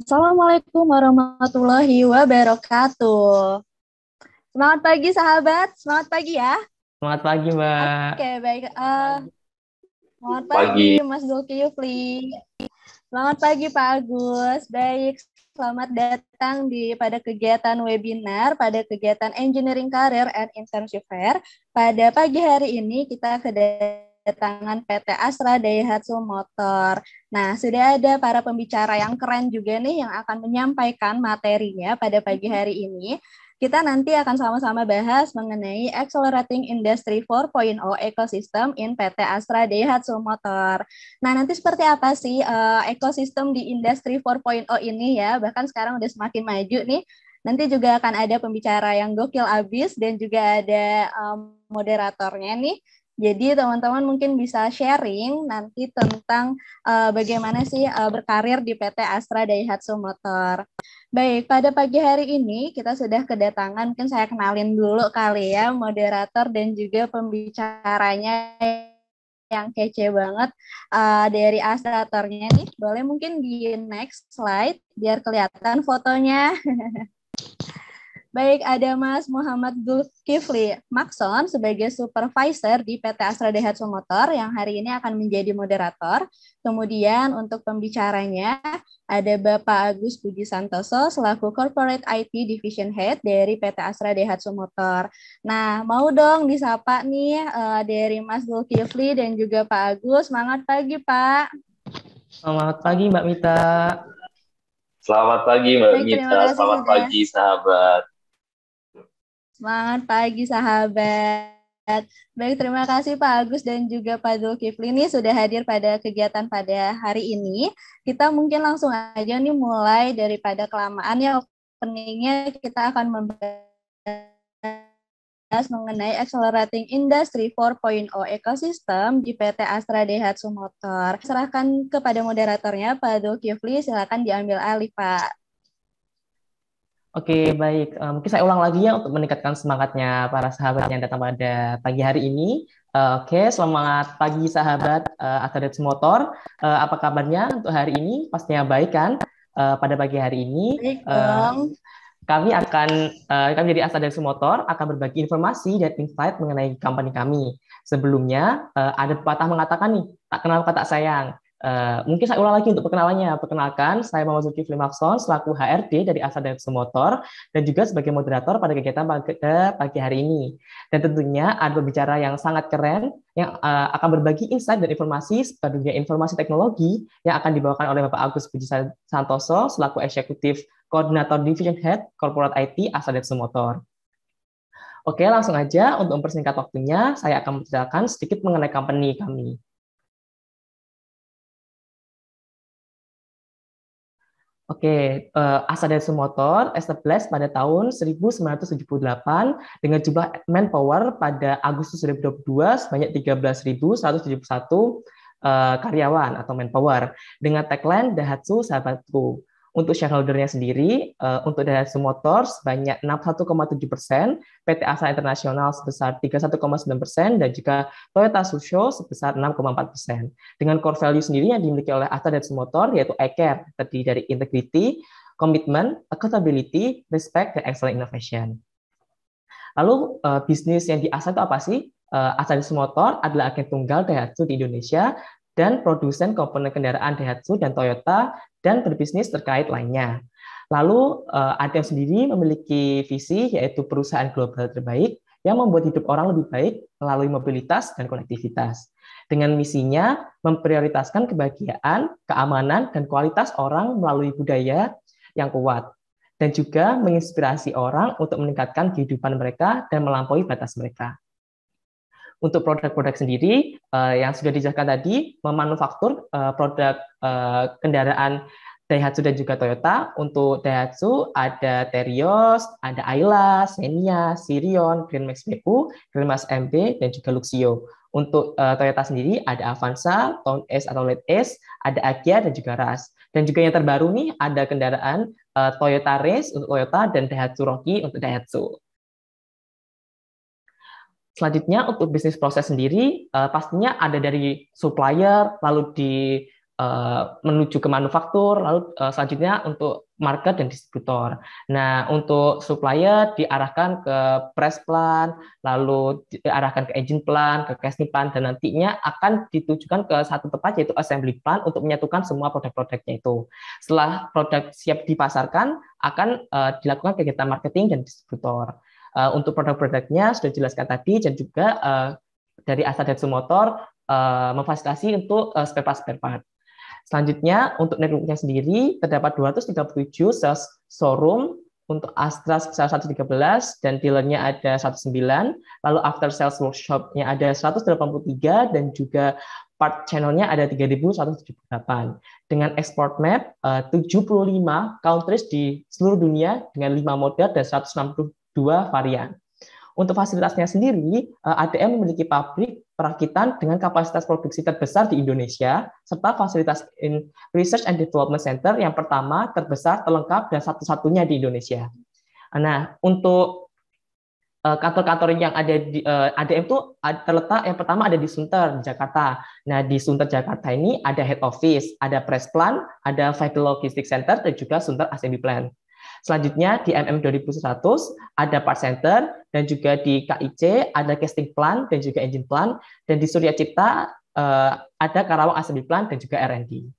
Assalamualaikum warahmatullahi wabarakatuh. Semangat pagi sahabat, semangat pagi ya. Selamat pagi, Mbak. Oke, baik. Selamat pagi Pagi. Mas Zulkifli. Selamat pagi Pak Agus. Baik, selamat datang pada kegiatan webinar, pada kegiatan Engineering Career and Internship Fair. Pada pagi hari ini kita kedatangan PT Astra Daihatsu Motor. Nah, sudah ada para pembicara yang keren juga nih yang akan menyampaikan materinya pada pagi hari ini. Kita nanti akan sama-sama bahas mengenai Accelerating Industry 4.0 Ecosystem in PT Astra Daihatsu Motor. Nah, nanti seperti apa sih ekosistem di Industri 4.0 ini ya? Bahkan sekarang udah semakin maju nih. Nanti juga akan ada pembicara yang gokil abis dan juga ada moderatornya nih. Jadi teman-teman mungkin bisa sharing nanti tentang bagaimana sih berkarir di PT Astra Daihatsu Motor. Baik, pada pagi hari ini kita sudah kedatangan, mungkin saya kenalin dulu kali ya, moderator dan juga pembicaranya yang kece banget dari Astratornya nih. Boleh mungkin di next slide biar kelihatan fotonya. Baik, ada Mas Muhammad Zulkifli Makson sebagai supervisor di PT Astra Daihatsu Motor yang hari ini akan menjadi moderator. Kemudian untuk pembicaranya ada Bapak Agus Budi Santoso selaku Corporate IT Division Head dari PT Astra Daihatsu Motor. Nah, mau dong disapa nih dari Mas Zulkifli dan juga Pak Agus. Semangat pagi, Pak. Selamat pagi, Mbak Mita. Selamat pagi Mbak Baik, terima Mita, kasih selamat sudah. pagi sahabat. Semangat pagi sahabat. Baik, terima kasih Pak Agus dan juga Pak Zulkifli ini sudah hadir pada kegiatan pada hari ini. Kita mungkin langsung aja nih mulai daripada kelamaan ya openingnya kita akan membahas mengenai Accelerating Industry 4.0 Ecosystem di PT Astra Daihatsu Motor. Serahkan kepada moderatornya Pak Zulkifli, silakan diambil alih Pak. Oke, baik. Mungkin saya ulang lagi ya untuk meningkatkan semangatnya para sahabat yang datang pada pagi hari ini. Oke, selamat pagi sahabat Astra Daihatsu Motor. Apa kabarnya untuk hari ini? Pastinya baik kan? Pada pagi hari ini, Baik dong. kami dari Astra Daihatsu Motor akan berbagi informasi dan insight mengenai company kami. Sebelumnya, ada pepatah mengatakan nih, tak kenal maka tak sayang. Mungkin saya ulang lagi untuk perkenalannya. Perkenalkan, saya Muhammad Zulkifli Makson selaku HRD dari Astra Daihatsu Motor dan juga sebagai moderator pada kegiatan pagi hari ini. Dan tentunya ada pembicara yang sangat keren yang akan berbagi insight dan informasi seputar dunia informasi teknologi yang akan dibawakan oleh Bapak Agus Budi Santoso selaku Eksekutif Koordinator Division Head Corporate IT Astra Daihatsu Motor. Oke, langsung aja untuk mempersingkat waktunya, saya akan menceritakan sedikit mengenai company kami. Oke, Astra Daihatsu Motor established pada tahun 1978 dengan jumlah manpower pada Agustus 2022 sebanyak 13.171 karyawan atau manpower dengan tagline Daihatsu Sahabatku. Untuk shareholder-nya sendiri, untuk Daihatsu Motor sebanyak 61,7%, PT Astra International sebesar 31,9%, dan juga Toyota Tsusho sebesar 6,4%. Dengan core value sendiri yang dimiliki oleh Astra Daihatsu Motor yaitu I-Care, terdiri dari integrity, commitment, accountability, respect, dan excellent innovation. Lalu bisnis yang di Astra itu apa sih? Astra Daihatsu Motor adalah agen tunggal Daihatsu di Indonesia dan produsen komponen kendaraan Daihatsu dan Toyota dan berbisnis terkait lainnya. Lalu ADM sendiri memiliki visi yaitu perusahaan global terbaik yang membuat hidup orang lebih baik melalui mobilitas dan konektivitas. Dengan misinya memprioritaskan kebahagiaan, keamanan, dan kualitas orang melalui budaya yang kuat. Dan juga menginspirasi orang untuk meningkatkan kehidupan mereka dan melampaui batas mereka. Untuk produk-produk sendiri yang sudah dijelaskan tadi, memanufaktur produk kendaraan Daihatsu dan juga Toyota. Untuk Daihatsu ada Terios, ada Ayla, Xenia, Sirion, Grand Max BU, Grand Max MB, dan juga Luxio. Untuk Toyota sendiri ada Avanza, Town S atau Late S, ada Agya dan juga Ras. Dan juga yang terbaru nih ada kendaraan Toyota Race untuk Toyota dan Daihatsu Rocky untuk Daihatsu. Selanjutnya untuk bisnis proses sendiri pastinya ada dari supplier, lalu menuju ke manufaktur, lalu selanjutnya untuk market dan distributor. Nah, untuk supplier diarahkan ke press plant, lalu diarahkan ke engine plant, ke casting plant, dan nantinya akan ditujukan ke satu tempat yaitu assembly plant untuk menyatukan semua produk-produknya itu. Setelah produk siap dipasarkan, akan dilakukan kegiatan marketing dan distributor. Untuk produk-produknya sudah dijelaskan tadi, dan juga dari Asa Daihatsu Motor memfasilitasi untuk spare part. Selanjutnya, untuk networknya sendiri, terdapat 237 sales showroom untuk Astra sebesar 113, dan dealernya ada 109, lalu after sales workshopnya ada 183, dan juga part channelnya ada 3.178. Dengan export map, 75 countries di seluruh dunia dengan 5 model dan 162 varian. Untuk fasilitasnya sendiri, ADM memiliki pabrik perakitan dengan kapasitas produksi terbesar di Indonesia, serta fasilitas Research and Development Center yang pertama, terbesar, terlengkap, dan satu-satunya di Indonesia. Nah, untuk kantor-kantor yang ada di ADM itu terletak yang pertama ada di Sunter, Jakarta. Nah, di Sunter, Jakarta ini ada head office, ada press plant, ada vehicle logistics center, dan juga Sunter assembly plant. Selanjutnya di MM 2100 ada part center, dan juga di KIC ada casting plant dan juga engine plant, dan di Surya Cipta ada Karawang assembly plant dan juga R&D.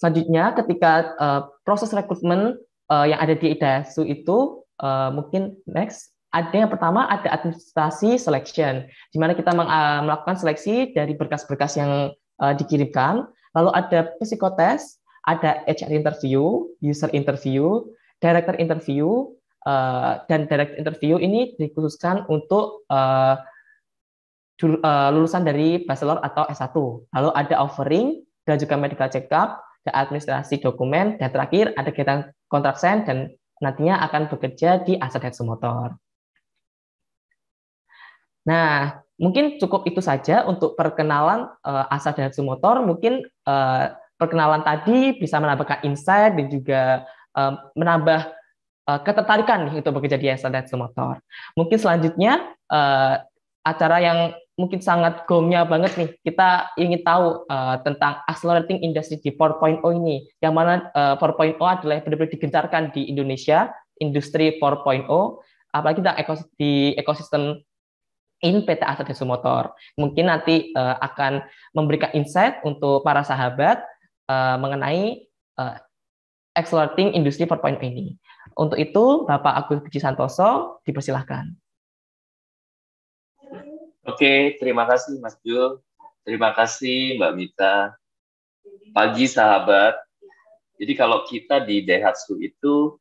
Selanjutnya ketika proses rekrutmen yang ada di Daihatsu itu mungkin next ada yang pertama ada administrasi selection, di mana kita melakukan seleksi dari berkas-berkas yang dikirimkan, lalu ada psikotes, ada HR interview, user interview, director interview, dan director interview ini dikhususkan untuk lulusan dari bachelor atau S1. Lalu ada offering, dan juga medical check-up, dan administrasi dokumen, dan terakhir ada kegiatan kontrak sign, dan nantinya akan bekerja di Asa Daihatsu Motor. Nah, mungkin cukup itu saja untuk perkenalan Asa Daihatsu Motor. Mungkin perkenalan tadi bisa menambahkan insight dan juga menambah ketertarikan untuk bekerja di Asa Daihatsu Motor. Mungkin selanjutnya acara yang mungkin sangat gongnya banget nih, kita ingin tahu tentang Accelerating Industry di 4.0 ini, yang mana 4.0 adalah benar-benar digencarkan di Indonesia, industri 4.0, apalagi di ekosistem in PT Asa Daihatsu Motor. Mungkin nanti akan memberikan insight untuk para sahabat mengenai Accelerating Industry 4.0 ini. Untuk itu, Bapak Agus Puji Santoso, dipersilahkan. Oke, terima kasih Mas Jul. Terima kasih Mbak Mita. Pagi sahabat. Jadi kalau kita di Daihatsu itu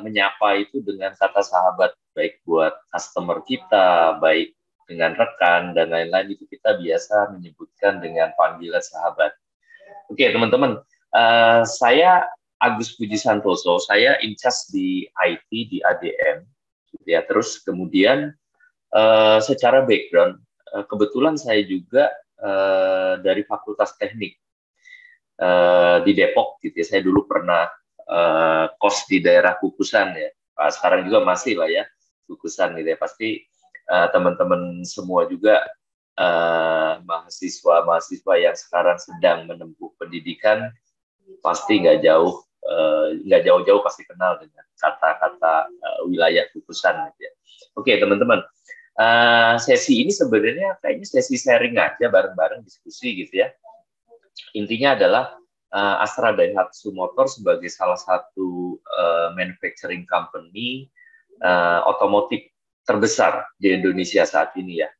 menyapa itu dengan kata sahabat, baik buat customer kita, baik dengan rekan, dan lain-lain, itu kita biasa menyebutkan dengan panggilan sahabat. Oke, teman-teman. Saya Agus Puji Santoso, saya in charge di IT di ADM. Ya, terus kemudian secara background, kebetulan saya juga dari Fakultas Teknik di Depok, gitu ya. Saya dulu pernah kos di daerah Kukusan ya. Sekarang juga masih lah ya Kukusan gitu ya. Pasti teman-teman semua juga mahasiswa yang sekarang sedang menempuh pendidikan pasti nggak jauh-jauh pasti kenal dengan kata-kata wilayah Kukusan gitu ya. Oke, teman-teman. Sesi ini sebenarnya kayaknya sesi sharing aja, bareng-bareng diskusi gitu ya. Intinya adalah Astra Daihatsu Motor sebagai salah satu manufacturing company otomotif terbesar di Indonesia saat ini ya,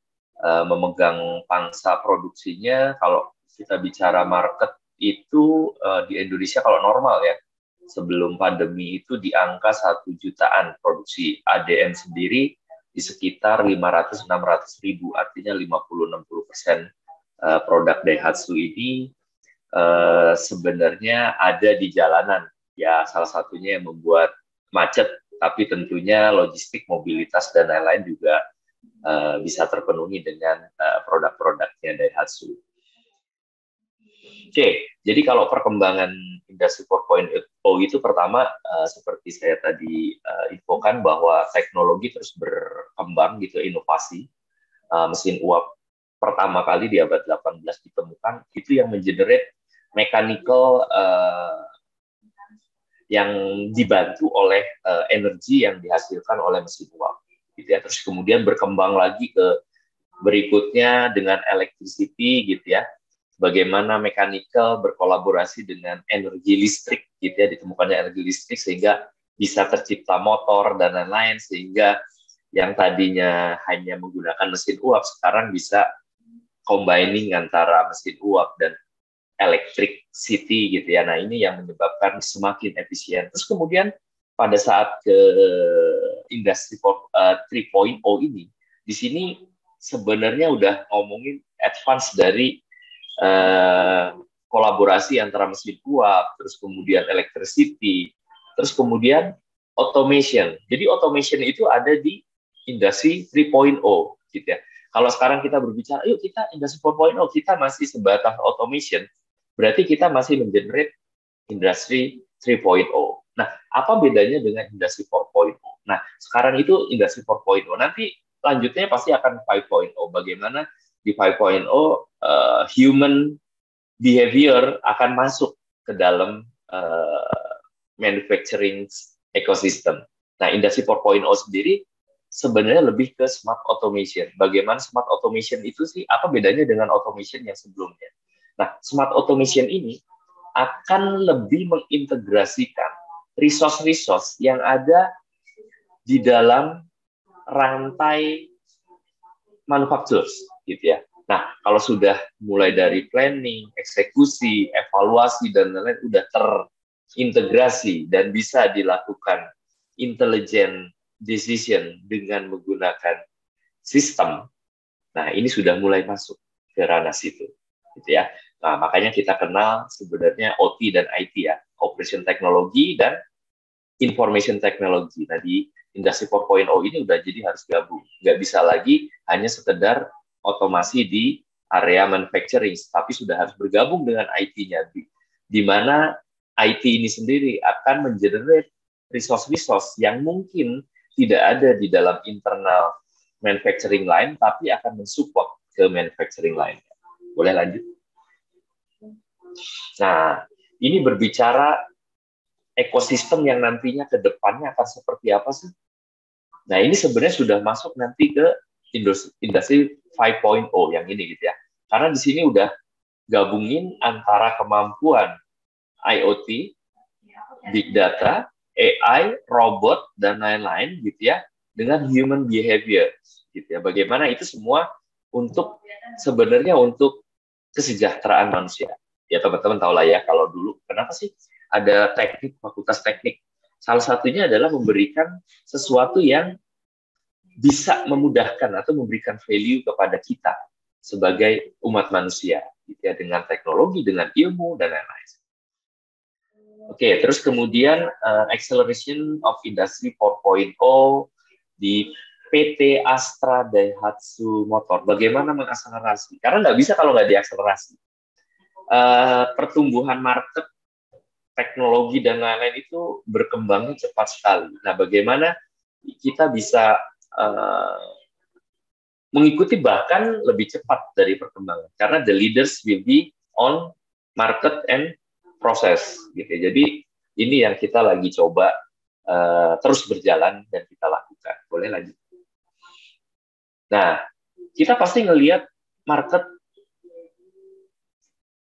memegang pangsa produksinya. Kalau kita bicara market itu di Indonesia kalau normal ya, sebelum pandemi itu di angka 1 jutaan produksi. ADM sendiri di sekitar 500-600 ribu, artinya 50-60% produk Daihatsu ini sebenarnya ada di jalanan. Ya, salah satunya yang membuat macet, tapi tentunya logistik, mobilitas, dan lain-lain juga bisa terpenuhi dengan produk-produknya Daihatsu. Oke, jadi kalau perkembangan industri 4.0 itu pertama seperti saya tadi infokan bahwa teknologi terus berkembang gitu, inovasi, mesin uap pertama kali di abad 18 ditemukan, itu yang mengenerate mechanical yang dibantu oleh energi yang dihasilkan oleh mesin uap. Gitu ya. Terus kemudian berkembang lagi ke berikutnya dengan electricity, gitu ya. Bagaimana mechanical berkolaborasi dengan energi listrik, gitu ya, ditemukannya energi listrik sehingga bisa tercipta motor dan lain-lain, sehingga yang tadinya hanya menggunakan mesin uap sekarang bisa combining antara mesin uap dan electricity, gitu ya. Nah, ini yang menyebabkan semakin efisien. Terus kemudian pada saat ke industri 3.0 ini, di sini sebenarnya udah ngomongin advance dari kolaborasi antara mesin uap, terus kemudian electricity, terus kemudian automation. Jadi automation itu ada di industri 3.0, gitu ya. Kalau sekarang kita berbicara, yuk kita industri 4.0, kita masih sebatas automation, berarti kita masih mengenerate industri 3.0. Nah, apa bedanya dengan industri 4.0? Nah, sekarang itu industri 4.0. Nanti lanjutnya pasti akan 5.0. Bagaimana di 5.0 human behavior akan masuk ke dalam manufacturing ecosystem. Nah, industri 4.0 sendiri sebenarnya lebih ke smart automation. Bagaimana smart automation itu sih? Apa bedanya dengan automation yang sebelumnya? Nah, smart automation ini akan lebih mengintegrasikan resource-resource yang ada di dalam rantai manufacturers, gitu ya. Nah, kalau sudah mulai dari planning, eksekusi, evaluasi, dan lain-lain udah terintegrasi dan bisa dilakukan intelligent decision dengan menggunakan sistem, nah ini sudah mulai masuk ke ranah situ, gitu ya. Nah, makanya kita kenal sebenarnya OT dan IT ya, Operation Technology dan Information Technology. Nah, di industri 4.0 ini udah jadi harus gabung. Nggak bisa lagi hanya sekedar otomasi di area manufacturing, tapi sudah harus bergabung dengan IT-nya. Di mana IT ini sendiri akan mengenerate resource-resource yang mungkin tidak ada di dalam internal manufacturing line, tapi akan mensupport ke manufacturing line. Boleh lanjut? Nah, ini berbicara ekosistem yang nantinya ke depannya akan seperti apa sih? Nah, ini sebenarnya sudah masuk nanti ke industri 5.0 yang ini, gitu ya. Karena di sini udah gabungin antara kemampuan IoT, big data, AI, robot, dan lain-lain, gitu ya, dengan human behavior, gitu ya. Bagaimana itu semua untuk sebenarnya untuk kesejahteraan manusia. Ya, teman-teman tahu lah ya, kalau dulu kenapa sih ada teknik, fakultas teknik? Salah satunya adalah memberikan sesuatu yang bisa memudahkan atau memberikan value kepada kita sebagai umat manusia, gitu ya, dengan teknologi, dengan ilmu, dan lain-lain. Oke, terus kemudian Acceleration of Industry 4.0 di PT Astra Daihatsu Motor. Bagaimana mengakselerasi? Karena nggak bisa kalau nggak diakselerasi. Pertumbuhan market, teknologi, dan lain-lain itu berkembangnya cepat sekali. Nah, bagaimana kita bisa mengikuti bahkan lebih cepat dari perkembangan? Karena the leaders will be on market and process, gitu. Jadi ini yang kita lagi coba terus berjalan dan kita lakukan. Boleh lanjut? Nah, kita pasti ngelihat market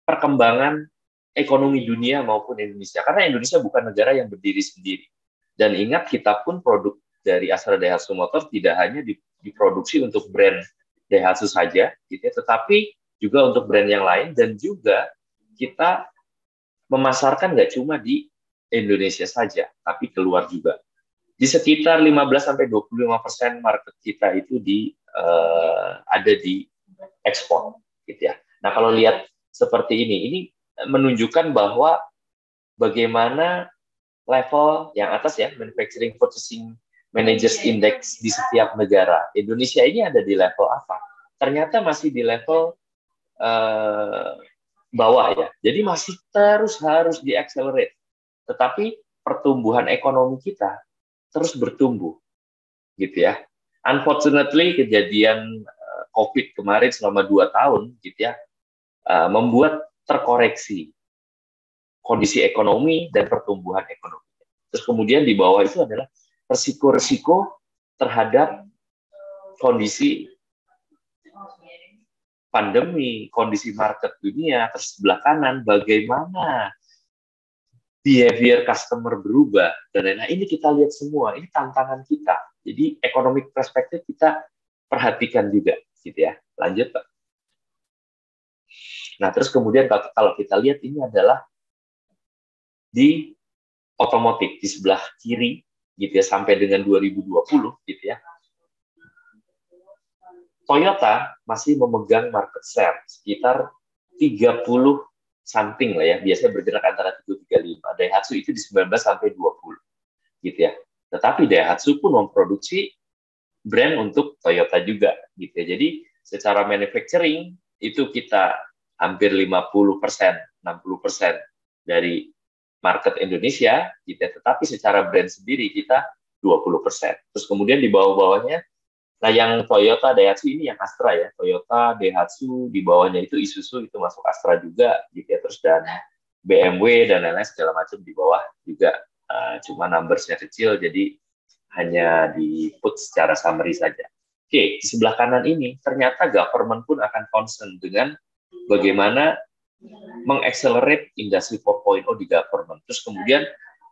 perkembangan ekonomi dunia maupun Indonesia. Karena Indonesia bukan negara yang berdiri sendiri. Dan ingat, kita pun produk dari Astra Daihatsu Motor tidak hanya diproduksi untuk brand Daihatsu saja, gitu ya, tetapi juga untuk brand yang lain, dan juga kita memasarkan nggak cuma di Indonesia saja, tapi keluar juga. Di sekitar 15-25% market kita itu ada di ekspor, gitu ya. Nah, kalau lihat seperti ini menunjukkan bahwa bagaimana level yang atas ya, Manufacturing Purchasing Managers Index di setiap negara. Indonesia ini ada di level apa? Ternyata masih di level bawah ya. Jadi masih terus harus diaccelerate. Tetapi pertumbuhan ekonomi kita terus bertumbuh, gitu ya. Unfortunately, kejadian COVID kemarin selama 2 tahun, gitu ya, membuat terkoreksi kondisi ekonomi dan pertumbuhan ekonomi. Terus kemudian di bawah itu adalah resiko-resiko terhadap kondisi pandemi, kondisi market dunia. Terus sebelah kanan bagaimana behavior customer berubah dan lain-lain. Ini kita lihat semua, ini tantangan kita. Jadi economic perspektif kita perhatikan juga, gitu ya. Lanjut, Pak. Nah, terus kemudian kalau kita lihat ini adalah di otomotif di sebelah kiri, gitu ya, sampai dengan 2020, gitu ya. Toyota masih memegang market share sekitar 30 something lah ya, biasanya bergerak antara 30-35. Daihatsu itu di 19 sampai 20, gitu ya. Tetapi Daihatsu pun memproduksi brand untuk Toyota juga, gitu ya. Jadi secara manufacturing itu kita hampir 50%, 60% dari market Indonesia, gitu ya. Tetapi secara brand sendiri kita 20%. Terus kemudian di bawah-bawahnya, nah yang Toyota, Daihatsu ini yang Astra ya, Toyota, Daihatsu, di bawahnya itu Isuzu, itu masuk Astra juga, gitu ya. Terus dan BMW dan lain-lain segala macam di bawah juga, cuma numbers-nya kecil, jadi hanya di put secara summary saja. Oke, di sebelah kanan ini ternyata government pun akan concern dengan bagaimana mengaccelerate industri 4.0 di government. Terus kemudian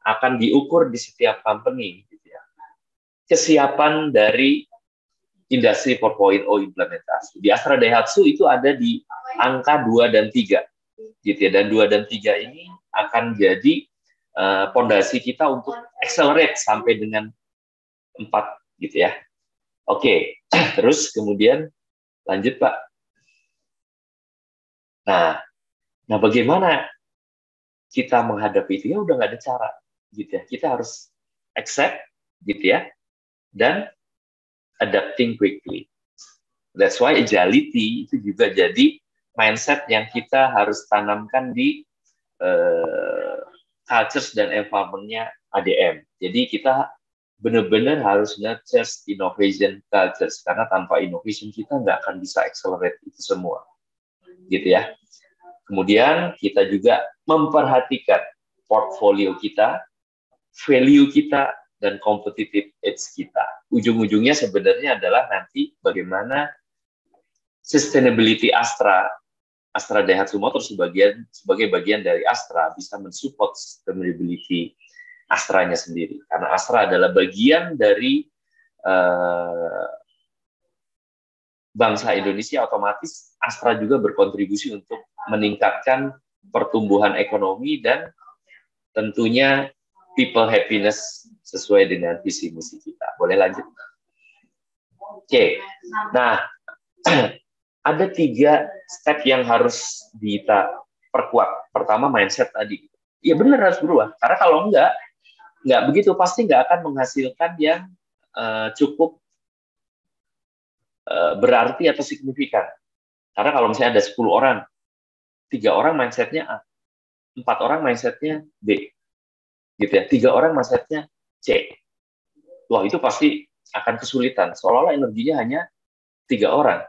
akan diukur di setiap company, gitu ya, kesiapan dari industri 4.0 implementasi. Di Astra Daihatsu itu ada di angka 2 dan 3. Gitu ya. Dan 2 dan 3 ini akan jadi pondasi kita untuk accelerate sampai dengan 4, gitu ya. Oke, terus kemudian lanjut, Pak. Nah, bagaimana kita menghadapi itu? Ya udah nggak ada cara, gitu ya. Kita harus accept, gitu ya, dan adapting quickly. That's why agility itu juga jadi mindset yang kita harus tanamkan di cultures dan environment-nya ADM. Jadi kita benar-benar harus nurture innovation cultures, karena tanpa innovation kita nggak akan bisa accelerate itu semua, gitu ya. Kemudian kita juga memperhatikan portfolio kita, value kita, dan competitive edge kita. Ujung-ujungnya sebenarnya adalah nanti bagaimana sustainability Astra Daihatsu Motor sebagai bagian dari Astra bisa mensupport sustainability Astra-nya sendiri. Karena Astra adalah bagian dari bangsa Indonesia, otomatis Astra juga berkontribusi untuk meningkatkan pertumbuhan ekonomi dan tentunya people happiness sesuai dengan visi misi kita. Boleh lanjut? Oke. Nah, ada 3 step yang harus kita perkuat. Pertama, mindset tadi. Ya benar, harus berubah. Karena kalau nggak begitu, pasti nggak akan menghasilkan yang cukup berarti atau signifikan. Karena kalau misalnya ada 10 orang, 3 orang mindsetnya A, 4 orang mindsetnya B, gitu ya. 3 orang mindsetnya C. Wah, itu pasti akan kesulitan. Seolah-olah energinya hanya 3 orang,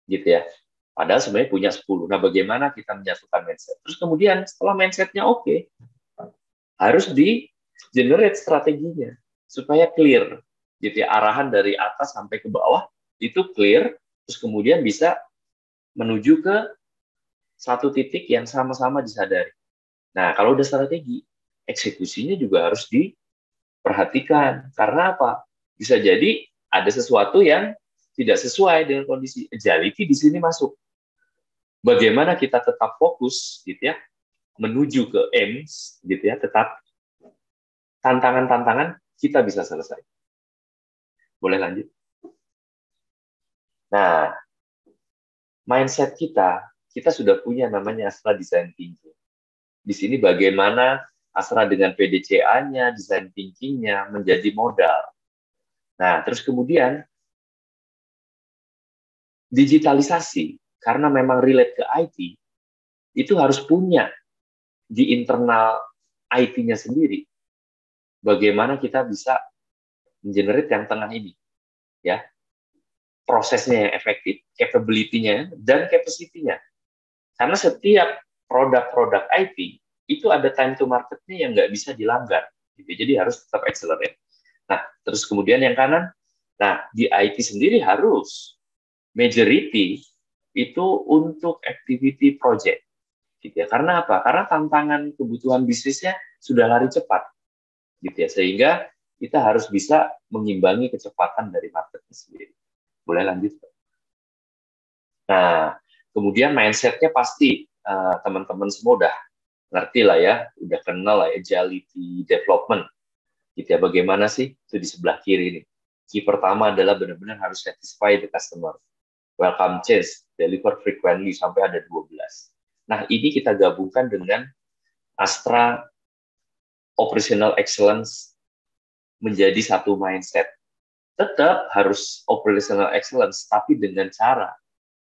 gitu ya. Padahal sebenarnya punya 10. Nah, bagaimana kita menyatukan mindset? Terus kemudian setelah mindsetnya oke, harus di-generate strateginya supaya clear, gitu ya. Arahan dari atas sampai ke bawah itu clear, terus kemudian bisa menuju ke satu titik yang sama-sama disadari. Nah, kalau udah strategi, eksekusinya juga harus diperhatikan. Karena apa? Bisa jadi ada sesuatu yang tidak sesuai dengan kondisi. Agility di sini masuk. Bagaimana kita tetap fokus, gitu ya, menuju ke aims, gitu ya, tetap tantangan-tantangan kita bisa selesai. Boleh lanjut? Nah, mindset kita sudah punya namanya Astra Design Thinking. Di sini bagaimana Astra dengan PDCA-nya, design thinking-nya menjadi modal. Nah, terus kemudian digitalisasi, karena memang relate ke IT, itu harus punya di internal IT-nya sendiri. Bagaimana kita bisa mengenerate yang tengah ini, ya. prosesnya yang efektif, capability-nya dan capacity-nya. Karena setiap produk-produk IT itu ada time to market-nya yang nggak bisa dilanggar. Gitu. Jadi harus tetap accelerate. Nah, terus kemudian yang kanan, nah di IT sendiri harus majority itu untuk activity project. Gitu ya. Karena apa? Karena tantangan kebutuhan bisnisnya sudah lari cepat. Gitu ya. Sehingga kita harus bisa mengimbangi kecepatan dari marketnya sendiri. Boleh lanjut? Nah, kemudian mindset-nya pasti teman-teman semua udah ngerti lah ya, udah kenal lah agility development. Gitu ya, bagaimana sih? Itu di sebelah kiri nih. Key pertama adalah benar-benar harus satisfy the customer. Welcome change, deliver frequently, sampai ada 12. Nah, ini kita gabungkan dengan Astra Operational Excellence menjadi satu mindset. Tetap harus operational excellence, tapi dengan cara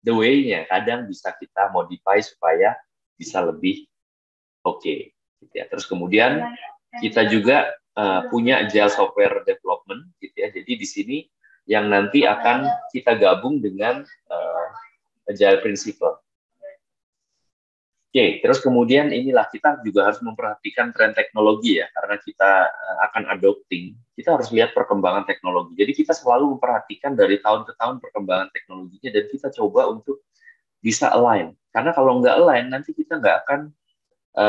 the way-nya kadang bisa kita modify supaya bisa lebih oke. Gitu ya. Terus kemudian kita juga punya agile software development, gitu ya. Jadi di sini yang nanti akan kita gabung dengan agile principle. Oke, terus kemudian inilah kita juga harus memperhatikan tren teknologi ya, karena kita akan adopting, kita harus lihat perkembangan teknologi. Jadi kita selalu memperhatikan dari tahun ke tahun perkembangan teknologinya dan kita coba untuk bisa align. Karena kalau nggak align, nanti kita nggak akan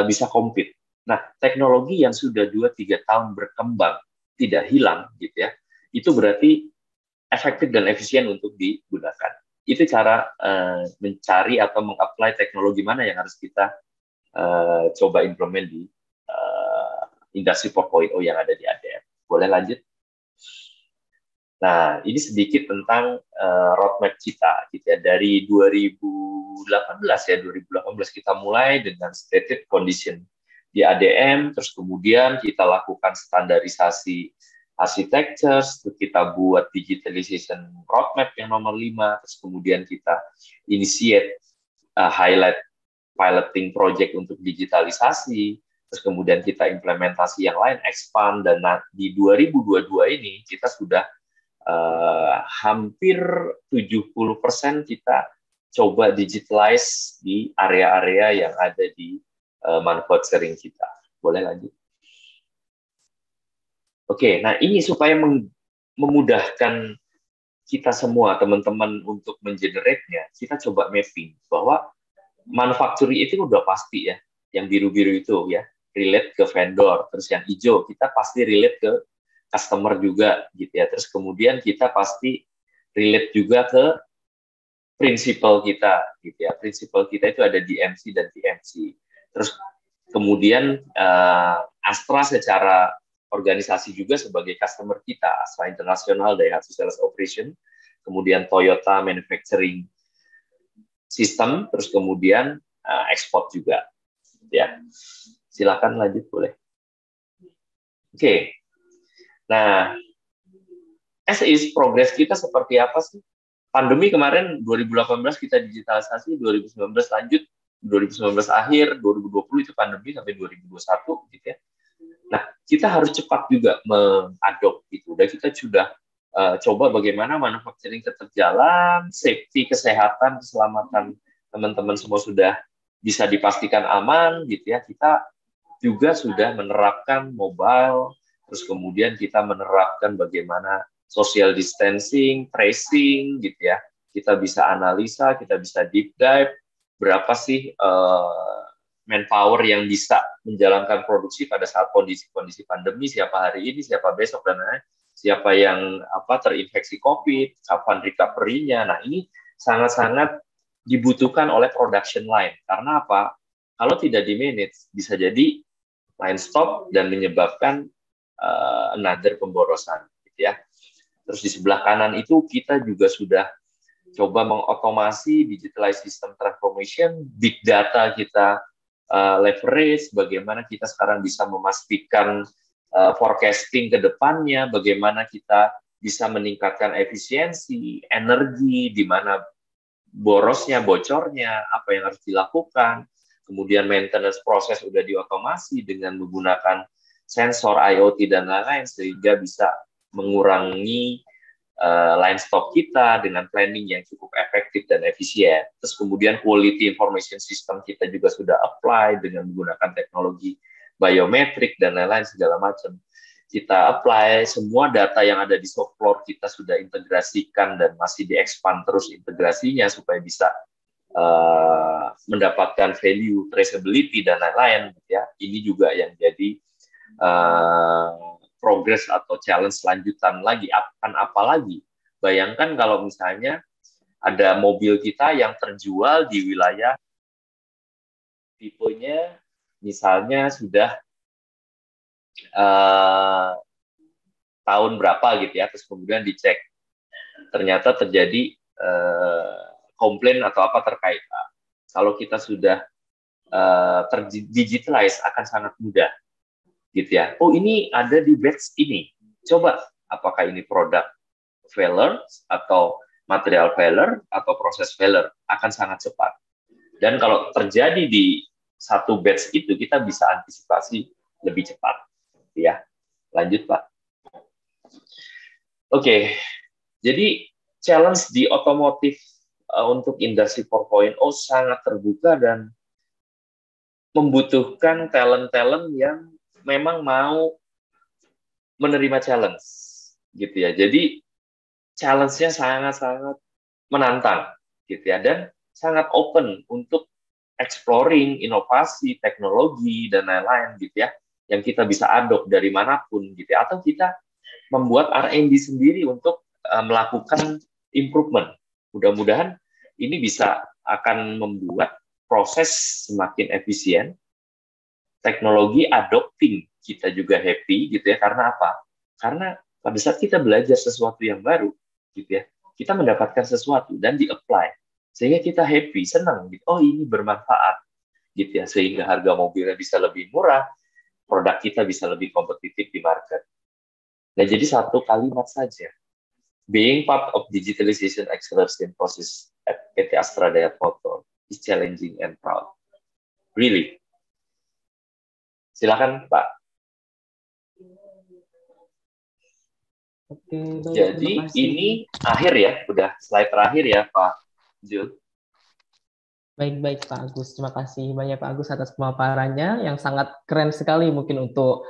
bisa compete. Nah, teknologi yang sudah 2-3 tahun berkembang, tidak hilang, gitu ya, itu berarti efektif dan efisien untuk digunakan. Itu cara mencari atau meng-apply teknologi mana yang harus kita coba implement di industri 4.0 yang ada di ADM. Boleh lanjut? Nah, ini sedikit tentang roadmap kita, gitu ya. Dari 2018 ya, 2018 kita mulai dengan stated condition di ADM, terus kemudian kita lakukan standarisasi architecture, kita buat digitalization roadmap yang nomor 5, terus kemudian kita initiate highlight piloting project untuk digitalisasi, terus kemudian kita implementasi yang lain, expand, dan di 2022 ini kita sudah hampir 70% kita coba digitalize di area-area yang ada di manufacturing kita. Boleh lanjut? Oke, nah ini supaya memudahkan kita semua, teman-teman, untuk mengenerate-nya, kita coba mapping bahwa manufacturing itu udah pasti ya, yang biru-biru itu ya, relate ke vendor, terus yang hijau kita pasti relate ke customer juga, gitu ya. Terus kemudian kita pasti relate juga ke prinsipal kita, gitu ya. Prinsipal kita itu ada DMC dan TMC. Terus kemudian Astra secara organisasi juga sebagai customer kita, Astra International, Daihatsu Sales Operation, kemudian Toyota Manufacturing System, terus kemudian ekspor juga. Ya, silakan lanjut boleh. Oke. Nah, as is progress kita seperti apa sih? Pandemi kemarin 2018 kita digitalisasi, 2019 lanjut, 2019 akhir, 2020 itu pandemi sampai 2021 gitu ya. Nah, kita harus cepat juga mengadop itu. Dan kita sudah coba bagaimana manufacturing tetap jalan, safety, kesehatan, keselamatan teman-teman semua sudah bisa dipastikan aman gitu ya. Kita juga sudah menerapkan mobile, terus kemudian kita menerapkan bagaimana social distancing, tracing gitu ya. Kita bisa analisa, kita bisa deep dive berapa sih manpower yang bisa menjalankan produksi pada saat kondisi pandemi, siapa hari ini, siapa besok, dan lain-lain, siapa yang terinfeksi COVID, kapan recovery-nya. Nah, ini sangat-sangat dibutuhkan oleh production line. Karena apa? Kalau tidak di-manage, bisa jadi line stop dan menyebabkan another pemborosan. Gitu ya. Terus di sebelah kanan itu kita juga sudah coba mengotomasi digitalized system transformation, big data kita leverage, bagaimana kita sekarang bisa memastikan forecasting ke depannya, bagaimana kita bisa meningkatkan efisiensi, energi, di mana borosnya, bocornya, apa yang harus dilakukan, kemudian maintenance proses sudah diotomasi dengan menggunakan sensor IoT dan lain-lain, sehingga bisa mengurangi line stock kita dengan planning yang cukup efektif dan efisien. Terus kemudian quality information system kita juga sudah apply dengan menggunakan teknologi biometrik dan lain-lain segala macam. Kita apply semua data yang ada di shop floor, kita sudah integrasikan dan masih di-expand terus integrasinya supaya bisa mendapatkan value, traceability dan lain-lain. Ya, ini juga yang jadi progress atau challenge lanjutan lagi. Akan apa lagi? Bayangkan kalau misalnya ada mobil kita yang terjual di wilayah tipenya misalnya sudah tahun berapa gitu ya, terus kemudian dicek ternyata terjadi komplain atau apa terkait. Kalau kita sudah terdigitalize akan sangat mudah gitu ya. Oh, ini ada di batch ini. Coba apakah ini produk failure atau material failure atau proses failure, akan sangat cepat. Dan kalau terjadi di satu batch itu kita bisa antisipasi lebih cepat. Ya. Lanjut, Pak. Oke. Jadi challenge di otomotif untuk industri 4.0 sangat terbuka dan membutuhkan talent-talent yang memang mau menerima challenge gitu ya. Jadi challenge-nya sangat-sangat menantang gitu ya, dan sangat open untuk exploring inovasi, teknologi dan lain-lain gitu ya, yang kita bisa adopt dari manapun gitu ya, atau kita membuat R&D sendiri untuk melakukan improvement. Mudah-mudahan ini bisa akan membuat proses semakin efisien, teknologi adopting kita juga happy gitu ya. Karena apa? Karena pada saat kita belajar sesuatu yang baru gitu ya, kita mendapatkan sesuatu dan di-apply sehingga kita happy, senang gitu. Oh, ini bermanfaat gitu ya, sehingga harga mobilnya bisa lebih murah, produk kita bisa lebih kompetitif di market. Nah, jadi satu kalimat saja, being part of digitalization acceleration process at PT Astra Dayat Motor is challenging and proud. Really. Silakan, Pak. Oke, baik, jadi ini akhir ya, udah slide terakhir ya, Pak Jul. Baik, Pak Agus. Terima kasih banyak Pak Agus atas pemaparannya yang sangat keren sekali mungkin untuk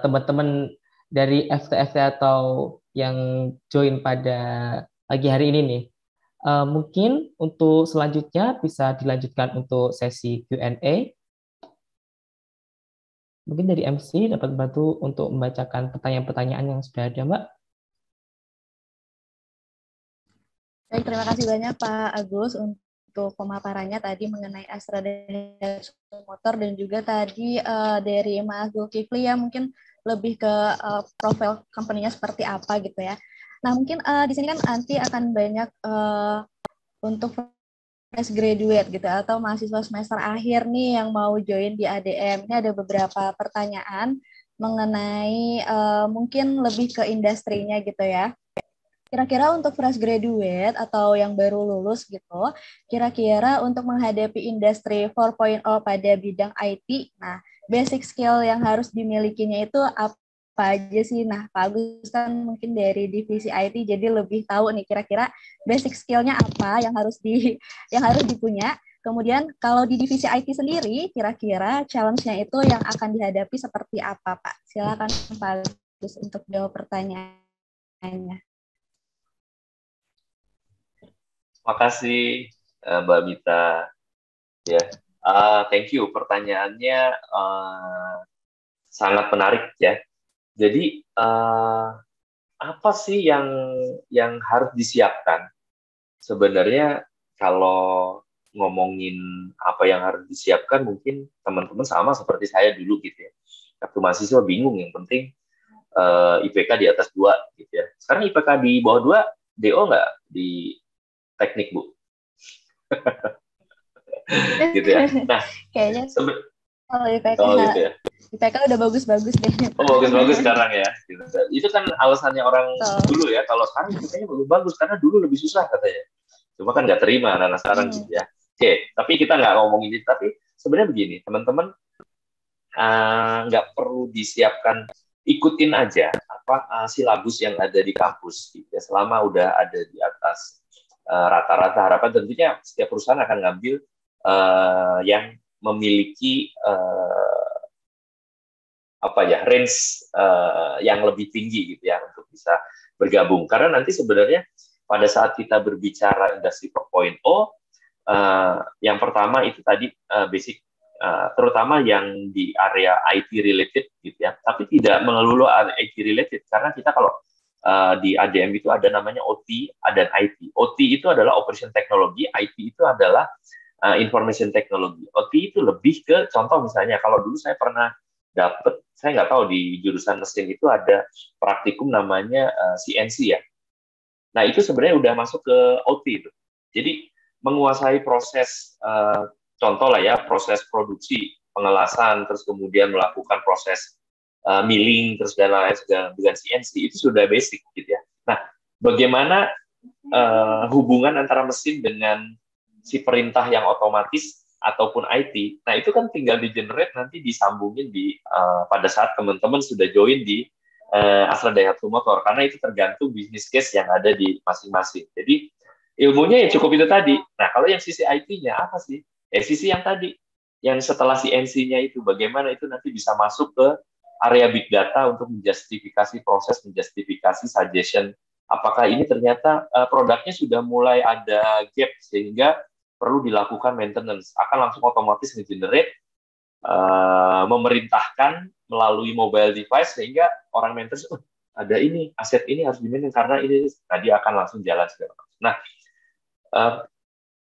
teman-teman dari FT atau yang join pada pagi hari ini nih. Mungkin untuk selanjutnya bisa dilanjutkan untuk sesi Q&A. Mungkin dari MC dapat bantu untuk membacakan pertanyaan-pertanyaan yang sudah ada, Mbak. Baik, terima kasih banyak Pak Agus untuk pemaparannya tadi mengenai Astra Dayat Motor, dan juga tadi dari Mas Zulkifli ya, mungkin lebih ke profil company-nya seperti apa gitu ya. Nah, mungkin di sini kan nanti akan banyak untuk fresh graduate gitu atau mahasiswa semester akhir nih yang mau join di ADM. Ini ada beberapa pertanyaan mengenai mungkin lebih ke industrinya gitu ya. Kira-kira untuk fresh graduate atau yang baru lulus gitu, kira-kira untuk menghadapi industri 4.0 pada bidang IT, nah basic skill yang harus dimilikinya itu apa aja sih? Nah, Pak Agus kan mungkin dari divisi IT jadi lebih tahu nih kira-kira basic skill-nya apa yang harus dipunya. Kemudian kalau di divisi IT sendiri, kira-kira challenge-nya itu yang akan dihadapi seperti apa, Pak? Silakan Pak Agus untuk jawab pertanyaannya. Makasih Mbak Mita. Ya, thank you. Pertanyaannya sangat menarik ya. Jadi apa sih yang harus disiapkan? Sebenarnya kalau ngomongin apa yang harus disiapkan, mungkin teman-teman sama seperti saya dulu gitu ya. Waktu mahasiswa bingung, yang penting IPK di atas 2 gitu ya. Sekarang IPK di bawah 2, DO nggak di teknik, Bu? Gitu ya. Nah, kayaknya kalau IPK, gitu ya. IPK udah bagus-bagus deh. Oh, bagus-bagus sekarang ya. Gitu. Itu kan alasannya orang dulu ya. Kalau sekarang IPK-nya bagus-bagus karena dulu lebih susah katanya. Cuma kan nggak terima anak-anak sekarang gitu ya. Oke, tapi kita nggak ngomongin itu. Tapi sebenarnya begini, teman-teman, nggak perlu disiapkan, ikutin aja silabus yang ada di kampus. Gitu ya. Selama udah ada di atas rata-rata, harapan tentunya setiap perusahaan akan ngambil yang memiliki range yang lebih tinggi gitu ya untuk bisa bergabung. Karena nanti sebenarnya pada saat kita berbicara industri 4.0, yang pertama itu tadi basic, terutama yang di area IT related gitu ya. Tapi tidak melulu IT related, karena kita kalau di ADM itu ada namanya OT dan IT. OT itu adalah operation technology, IT itu adalah information technology. OT itu lebih ke contoh misalnya kalau dulu saya pernah dapat, saya nggak tahu di jurusan mesin itu ada praktikum namanya CNC ya. Nah itu sebenarnya udah masuk ke OT itu. Jadi menguasai proses contoh lah ya, proses produksi, pengelasan, terus kemudian melakukan proses milling, terus dan lain-lain dengan CNC itu sudah basic gitu ya. Nah bagaimana hubungan antara mesin dengan si perintah yang otomatis ataupun IT, nah itu kan tinggal di-generate nanti disambungin di pada saat teman-teman sudah join di Astra Daihatsu Motor, karena itu tergantung bisnis case yang ada di masing-masing. Jadi ilmunya ya cukup itu tadi. Nah kalau yang sisi IT-nya apa sih? Sisi yang tadi, yang setelah CNC-nya itu bagaimana itu nanti bisa masuk ke area big data untuk menjustifikasi proses, menjustifikasi suggestion. Apakah ini ternyata produknya sudah mulai ada gap sehingga perlu dilakukan maintenance, akan langsung otomatis nge-generate, memerintahkan melalui mobile device sehingga orang maintenance, ada ini, aset ini harus di-maintenance karena ini, nah dia akan langsung jalan segala macam. Nah,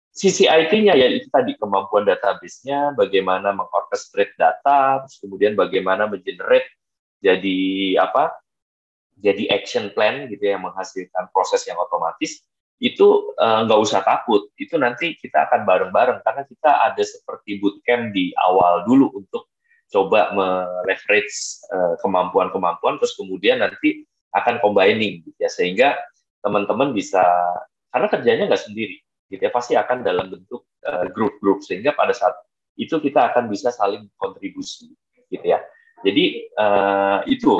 sisi IT-nya ya itu tadi, kemampuan database-nya, bagaimana mengorchestrate data, terus kemudian bagaimana mengenerate jadi action plan gitu ya, yang menghasilkan proses yang otomatis. Itu nggak usah takut, itu nanti kita akan bareng-bareng karena kita ada seperti bootcamp di awal dulu untuk coba me-leverage kemampuan-kemampuan, terus kemudian nanti akan combining gitu ya, sehingga teman-teman bisa, karena kerjanya nggak sendiri gitu ya, pasti akan dalam bentuk grup-grup, sehingga pada saat itu kita akan bisa saling kontribusi gitu ya. Jadi itu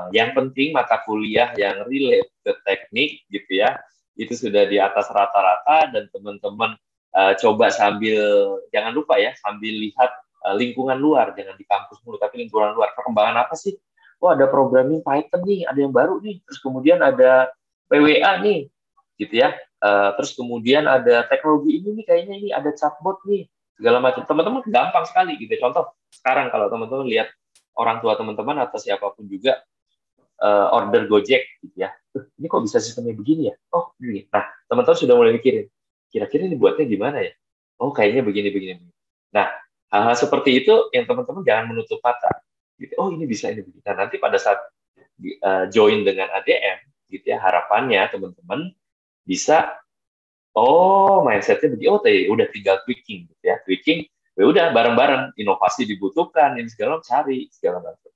yang penting, mata kuliah yang relate ke teknik gitu ya, itu sudah di atas rata-rata, dan teman-teman coba jangan lupa ya, sambil lihat lingkungan luar, jangan di kampus mulu, tapi lingkungan luar, perkembangan apa sih? Oh ada programming Python nih, ada yang baru nih, terus kemudian ada PWA nih, gitu ya, terus kemudian ada teknologi ini nih, kayaknya ini ada chatbot nih, segala macam. Teman-teman gampang sekali gitu. Contoh sekarang kalau teman-teman lihat orang tua teman-teman atau siapapun juga order Gojek gitu ya, ini kok bisa sistemnya begini ya? Oh begini. Nah teman-teman sudah mulai mikirin, kira-kira ini buatnya gimana ya? Oh kayaknya begini. Nah hal-hal seperti itu yang teman-teman jangan menutup mata. Gitu. Oh ini bisa ini begini. Nah nanti pada saat join dengan ADM gitu ya, harapannya teman-teman bisa mindsetnya begini. Oh udah tinggal tweaking gitu ya, udah bareng-bareng, inovasi dibutuhkan, ini segala cari segala macam.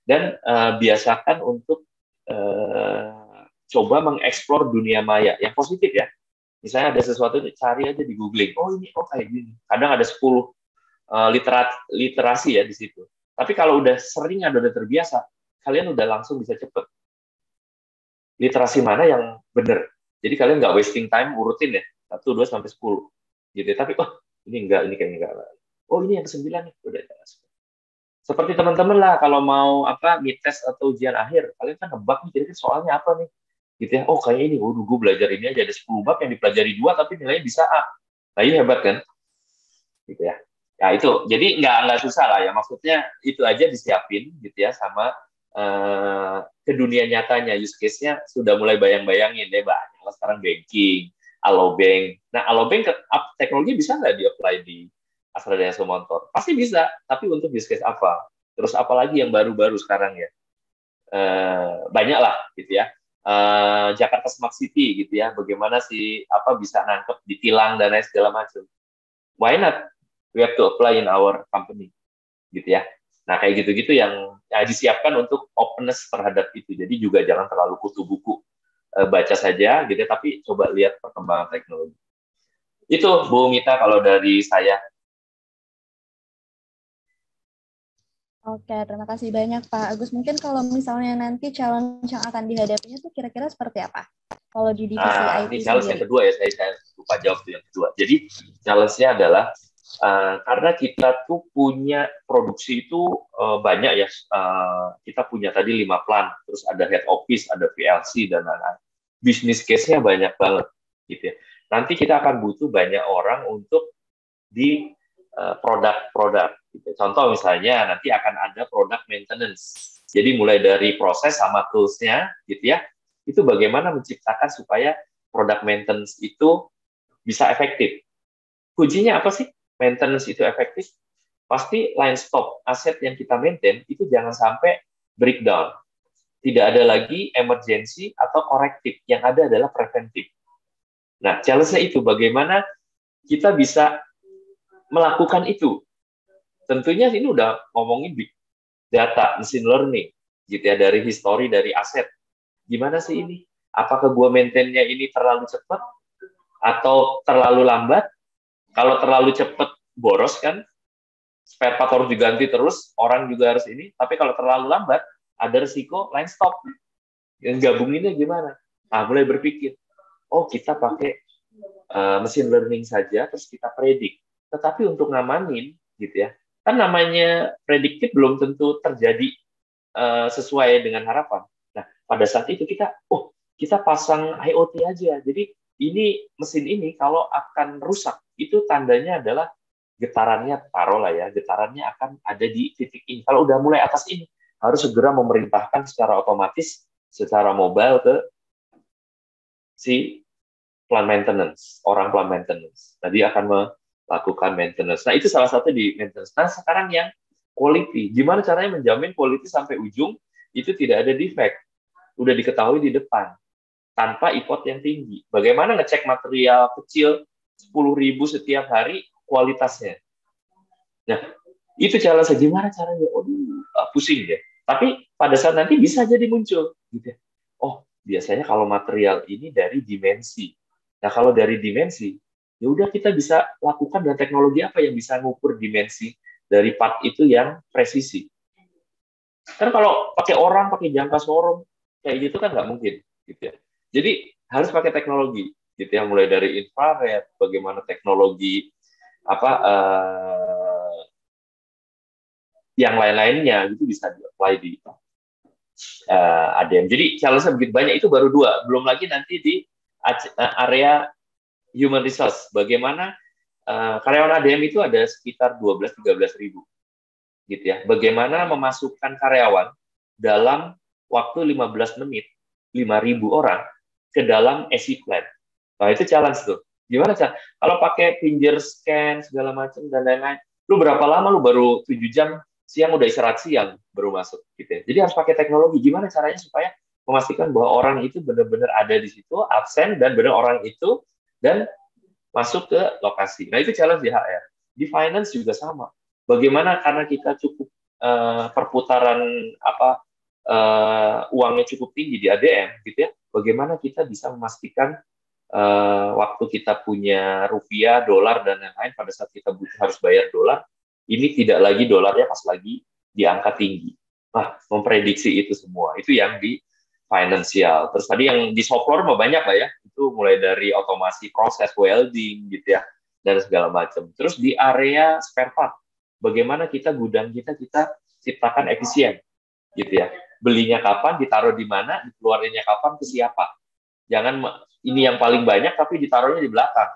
Dan biasakan untuk coba mengeksplor dunia maya yang positif ya. Misalnya ada sesuatu, cari aja di googling. Oh ini, kayak gini. Kadang ada 10 literasi ya di situ. Tapi kalau udah sering, udah terbiasa, kalian udah langsung bisa cepet. Literasi mana yang benar. Jadi kalian nggak wasting time urutin ya. 1, 2, sampai 10. Gitu. Tapi, ini enggak, ini kayaknya enggak. Oh ini yang ke-9 nih. Udah jelas. Seperti teman-teman lah kalau mau mid-test atau ujian akhir, kalian kan nebak nih kira-kira soalnya apa nih, gitu ya. Oh kayak ini, gue belajar ini aja ada 10 bab yang dipelajari 2 tapi nilainya bisa A. Nah ini hebat kan, gitu ya. Ya itu, jadi nggak susah lah ya. Maksudnya itu aja disiapin gitu ya, sama ke dunia nyatanya, use case-nya sudah mulai bayang-bayangin deh, banyak lah sekarang banking, Alobank. Nah Alobank teknologi bisa nggak di-apply di Astra Daihatsu Motor? Pasti bisa, tapi untuk use case apa? Terus apalagi yang baru-baru sekarang ya? Banyak lah gitu ya. Jakarta Smart City gitu ya, bagaimana sih bisa nangkep ditilang dan lain segala macam. Why not? We have to apply in our company gitu ya. Nah kayak gitu-gitu yang disiapkan untuk openness terhadap itu. Jadi juga jangan terlalu kutu buku, baca saja gitu ya, tapi coba lihat perkembangan teknologi. Itu Bu Mita kalau dari saya. Oke, terima kasih banyak Pak Agus. Mungkin kalau misalnya nanti challenge yang akan dihadapinya tuh kira-kira seperti apa? Kalau di divisi Nah, IT ini challenge yang sendiri. kedua ya, saya lupa jawab tuh yang kedua. Jadi challenge-nya adalah karena kita tuh punya produksi itu banyak ya, kita punya tadi 5 plant, terus ada head office, ada PLC dan lain-lain. Business case-nya banyak banget, gitu ya. Nanti kita akan butuh banyak orang untuk di produk-produk. Gitu. Contoh misalnya nanti akan ada product maintenance. Jadi mulai dari proses sama tools-nya, gitu ya, itu bagaimana menciptakan supaya product maintenance itu bisa efektif. Kuncinya apa sih? Maintenance itu efektif. Pasti line stop, aset yang kita maintain itu jangan sampai breakdown. Tidak ada lagi emergency atau korektif. Yang ada adalah preventif. Nah, challenge-nya itu bagaimana kita bisa melakukan itu. Tentunya ini udah ngomongin big data, machine learning, gitu ya, dari history, dari aset. Gimana sih ini? Apakah gua maintain-nya ini terlalu cepat atau terlalu lambat? Kalau terlalu cepat, boros kan? Spare part harus diganti terus, orang juga harus ini. Tapi kalau terlalu lambat, ada risiko line stop. Yang gabunginnya gimana? Nah, mulai berpikir, oh kita pakai mesin learning saja, terus kita predik. Tetapi untuk ngamanin, gitu ya, kan namanya prediktif belum tentu terjadi sesuai dengan harapan. Nah, pada saat itu kita pasang IoT aja. Jadi ini mesin ini kalau akan rusak, itu tandanya adalah getarannya, taruhlah ya, getarannya akan ada di titik ini. Kalau udah mulai atas ini, harus segera memerintahkan secara otomatis, secara mobile ke si plant maintenance, orang plant maintenance. Nah, dia akan melakukan maintenance. Nah, itu salah satu di maintenance. Nah, sekarang yang quality. Gimana caranya menjamin quality sampai ujung, itu tidak ada defect. Udah diketahui di depan, tanpa effort yang tinggi. Bagaimana ngecek material kecil 10.000 setiap hari kualitasnya. Nah, itu challenge gimana caranya? Pusing ya. Tapi pada saat nanti bisa jadi muncul gitu ya. Oh, biasanya kalau material ini dari dimensi. Nah, kalau dari dimensi, ya udah kita bisa lakukan dan teknologi apa yang bisa mengukur dimensi dari part itu yang presisi. Kan kalau pakai orang, pakai jangka sorong kayak gitu kan nggak mungkin gitu ya. Jadi harus pakai teknologi gitu ya, mulai dari infrared, bagaimana teknologi apa yang lain-lainnya itu bisa di-apply di ADM. Jadi challenge-nya begitu banyak, itu baru 2. Belum lagi nanti di area human resource. Bagaimana karyawan ADM itu ada sekitar 12-13 ribu. Gitu ya. Bagaimana memasukkan karyawan dalam waktu 15 menit, 5.000 orang ke dalam SI plan. Nah, itu challenge tuh. Gimana, Cak? Kalau pakai finger scan, segala macam, dan lain-lain, lu berapa lama lu baru 7 jam siang udah istirahat siang baru masuk gitu ya. Jadi harus pakai teknologi. Gimana caranya supaya memastikan bahwa orang itu benar-benar ada di situ, absen dan benar orang itu dan masuk ke lokasi. Nah, itu challenge di HR. Di finance juga sama. Bagaimana karena kita cukup perputaran uangnya cukup tinggi di ADM gitu ya. Bagaimana kita bisa memastikan waktu kita punya rupiah, dolar dan lain-lain pada saat kita butuh harus bayar dolar, ini tidak lagi dolarnya pas lagi di angka tinggi. Nah, memprediksi itu semua. Itu yang di financial. Terus tadi yang di software mah banyak lah ya. Itu mulai dari otomasi proses welding gitu ya dan segala macam. Terus di area spare part, bagaimana kita gudang kita ciptakan efisien gitu ya. Belinya kapan, ditaruh di mana, dikeluarinnya kapan, ke siapa. Jangan ini yang paling banyak tapi ditaruhnya di belakang.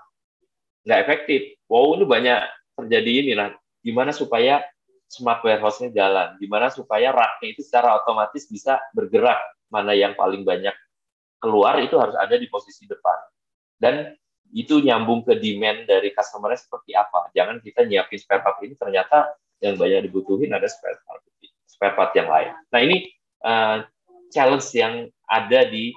Nggak efektif. Wow, ini banyak terjadi ini lah. Gimana supaya smart warehouse-nya jalan? Gimana supaya rack-nya itu secara otomatis bisa bergerak? Mana yang paling banyak keluar itu harus ada di posisi depan. Dan itu nyambung ke demand dari customer-nya seperti apa. Jangan kita nyiapin spare part ini, ternyata yang banyak dibutuhin ada spare part yang lain. Nah, ini challenge yang ada di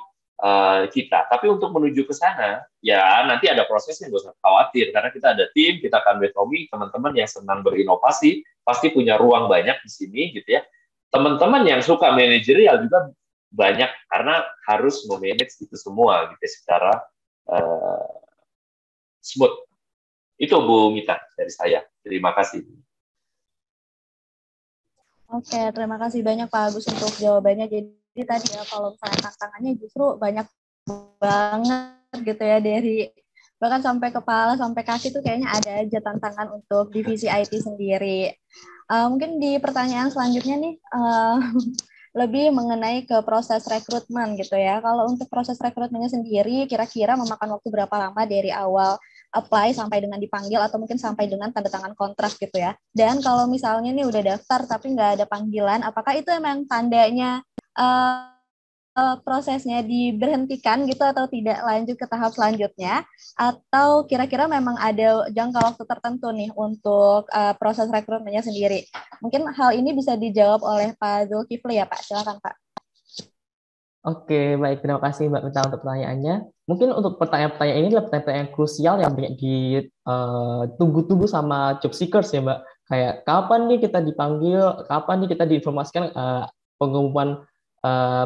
kita. Tapi untuk menuju ke sana, ya nanti ada prosesnya, nggak usah khawatir. Karena kita ada tim, kita akan brainstorming, teman-teman yang senang berinovasi, pasti punya ruang banyak di sini, gitu ya. Teman-teman yang suka manajerial juga banyak, karena harus memanage itu semua, gitu ya, secara smooth. Itu Bu Mita dari saya. Terima kasih. Oke, terima kasih banyak Pak Agus untuk jawabannya. Jadi tadi ya kalau misalnya tantangannya justru banyak banget gitu ya, dari bahkan sampai kepala sampai kaki tuh kayaknya ada aja tantangan untuk divisi IT sendiri. Mungkin di pertanyaan selanjutnya nih lebih mengenai ke proses rekrutmen gitu ya. Kalau untuk proses rekrutmennya sendiri kira-kira memakan waktu berapa lama dari awal apply sampai dengan dipanggil atau mungkin sampai dengan tanda tangan kontrak gitu ya. Dan kalau misalnya nih udah daftar tapi nggak ada panggilan, apakah itu emang tandanya prosesnya diberhentikan gitu atau tidak lanjut ke tahap selanjutnya, atau kira-kira memang ada jangka waktu tertentu nih untuk proses rekrutmennya sendiri? Mungkin hal ini bisa dijawab oleh Pak Zulkifli ya Pak, silakan Pak. Oke, baik. Terima kasih Mbak Mita untuk pertanyaannya. Mungkin untuk pertanyaan-pertanyaan ini adalah pertanyaan yang krusial yang banyak ditunggu-tunggu sama job seekers ya Mbak. Kayak kapan nih kita dipanggil, kapan nih kita diinformasikan pengumuman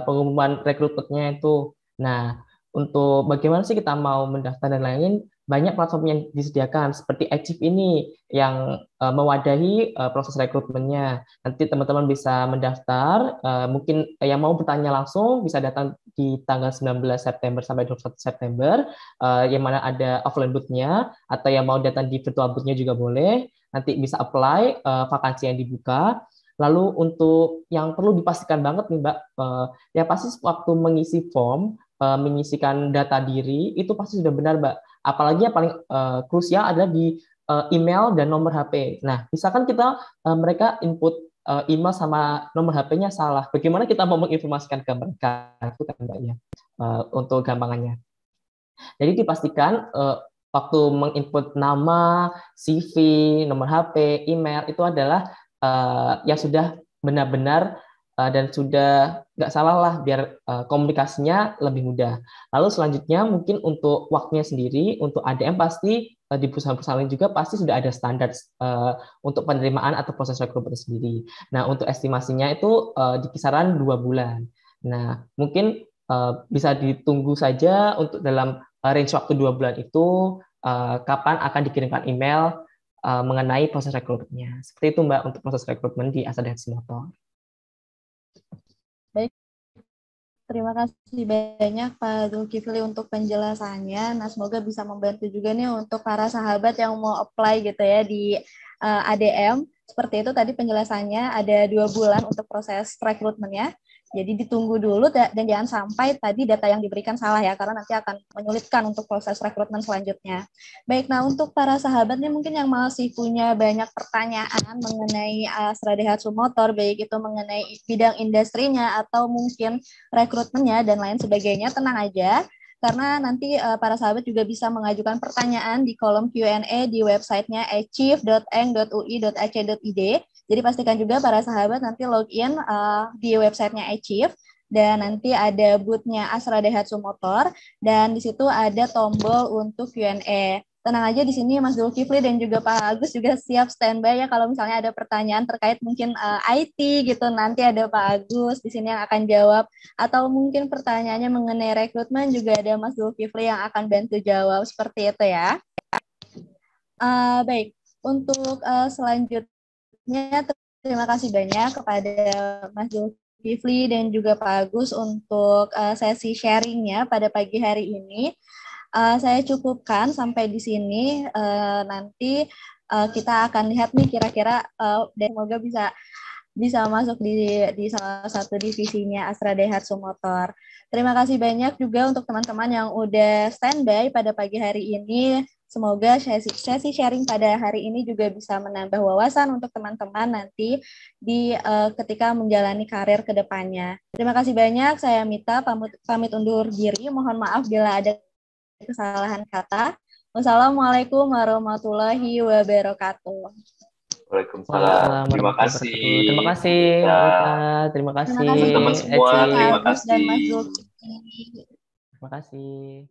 pengumuman rekrutmennya itu. Nah, untuk bagaimana sih kita mau mendaftar dan lain-lain, banyak platform yang disediakan seperti Achieve ini yang mewadahi proses rekrutmennya. Nanti teman-teman bisa mendaftar, mungkin yang mau bertanya langsung bisa datang di tanggal 19 September sampai 21 September, yang mana ada offline booth-nya, atau yang mau datang di virtual booth-nya juga boleh, nanti bisa apply vakansi yang dibuka. Lalu untuk yang perlu dipastikan banget nih Mbak, ya pasti waktu mengisi form, mengisikan data diri, itu pasti sudah benar Mbak. Apalagi yang paling krusial adalah di email dan nomor HP. Nah, misalkan kita mereka input email sama nomor HP-nya salah, bagaimana kita mau menginformasikan ke mereka? Itu kan Mbaknya untuk gampangannya. Jadi dipastikan waktu menginput nama, CV, nomor HP, email itu adalah yang sudah benar-benar dan sudah nggak salah lah biar komunikasinya lebih mudah. Lalu selanjutnya mungkin untuk waktunya sendiri untuk ADM pasti di perusahaan-perusahaan lain juga pasti sudah ada standar untuk penerimaan atau proses rekrutmen sendiri. Nah untuk estimasinya itu di kisaran 2 bulan. Nah mungkin bisa ditunggu saja untuk dalam range waktu 2 bulan itu kapan akan dikirimkan email mengenai proses rekrutmennya. Seperti itu Mbak untuk proses rekrutmen di Asada Motor. Baik, terima kasih banyak Pak Zulkifli untuk penjelasannya. Nah, semoga bisa membantu juga nih untuk para sahabat yang mau apply gitu ya di ADM. Seperti itu tadi penjelasannya, ada 2 bulan untuk proses rekrutmennya. Jadi ditunggu dulu dan jangan sampai tadi data yang diberikan salah ya, karena nanti akan menyulitkan untuk proses rekrutmen selanjutnya. Baik, nah untuk para sahabat nih mungkin yang masih punya banyak pertanyaan mengenai Astra Daihatsu Motor, baik itu mengenai bidang industrinya atau mungkin rekrutmennya dan lain sebagainya, tenang aja. Karena nanti para sahabat juga bisa mengajukan pertanyaan di kolom Q&A di websitenya achieve.eng.ui.ac.id. Jadi pastikan juga para sahabat nanti login di websitenya Achieve dan nanti ada booth-nya Astra Daihatsu Motor dan di situ ada tombol untuk Q&A. Tenang aja di sini Mas Zulkifli dan juga Pak Agus juga siap standby ya kalau misalnya ada pertanyaan terkait mungkin IT gitu, nanti ada Pak Agus di sini yang akan jawab, atau mungkin pertanyaannya mengenai rekrutmen juga ada Mas Zulkifli yang akan bantu jawab, seperti itu ya. Baik, untuk selanjutnya terima kasih banyak kepada Mas Zulkifli dan juga Pak Agus untuk sesi sharingnya pada pagi hari ini. Saya cukupkan sampai di sini. Nanti kita akan lihat nih kira-kira dan semoga bisa masuk di salah satu divisinya Astra Daihatsu Motor. Terima kasih banyak juga untuk teman-teman yang udah standby pada pagi hari ini. Semoga sesi sharing pada hari ini juga bisa menambah wawasan untuk teman-teman nanti di ketika menjalani karir ke depannya. Terima kasih banyak. Saya Mita pamit undur diri. Mohon maaf bila ada kesalahan kata. Wassalamualaikum warahmatullahi wabarakatuh. Waalaikumsalam. Terima kasih. Terima kasih. Terima kasih. Teman-teman semua. Terima kasih. Dan Mas Zulkifli. Terima kasih.